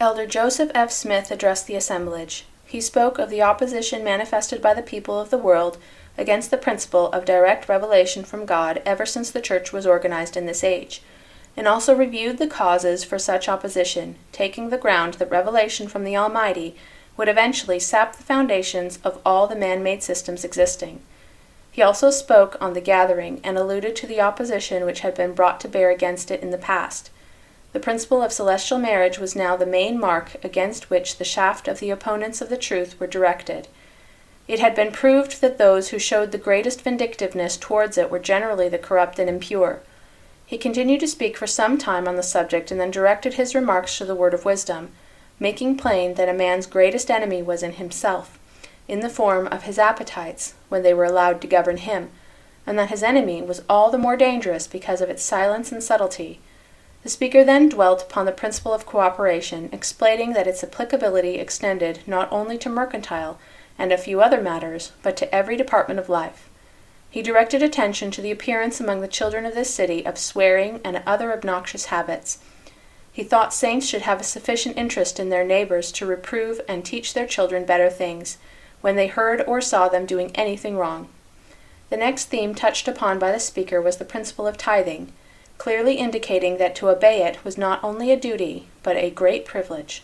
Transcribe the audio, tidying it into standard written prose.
Elder Joseph F. Smith addressed the assemblage. He spoke of the opposition manifested by the people of the world against the principle of direct revelation from God ever since the Church was organized in this age, and also reviewed the causes for such opposition, taking the ground that revelation from the Almighty would eventually sap the foundations of all the man-made systems existing. He also spoke on the gathering and alluded to the opposition which had been brought to bear against it in the past. The principle of celestial marriage was now the main mark against which the shaft of the opponents of the truth were directed. It had been proved that those who showed the greatest vindictiveness towards it were generally the corrupt and impure. He continued to speak for some time on the subject and then directed his remarks to the word of wisdom, making plain that a man's greatest enemy was in himself, in the form of his appetites, when they were allowed to govern him, and that his enemy was all the more dangerous because of its silence and subtlety. The speaker then dwelt upon the principle of cooperation, explaining that its applicability extended not only to mercantile and a few other matters, but to every department of life. He directed attention to the appearance among the children of this city of swearing and other obnoxious habits. He thought saints should have a sufficient interest in their neighbors to reprove and teach their children better things, when they heard or saw them doing anything wrong. The next theme touched upon by the speaker was the principle of tithing, clearly indicating that to obey it was not only a duty, but a great privilege.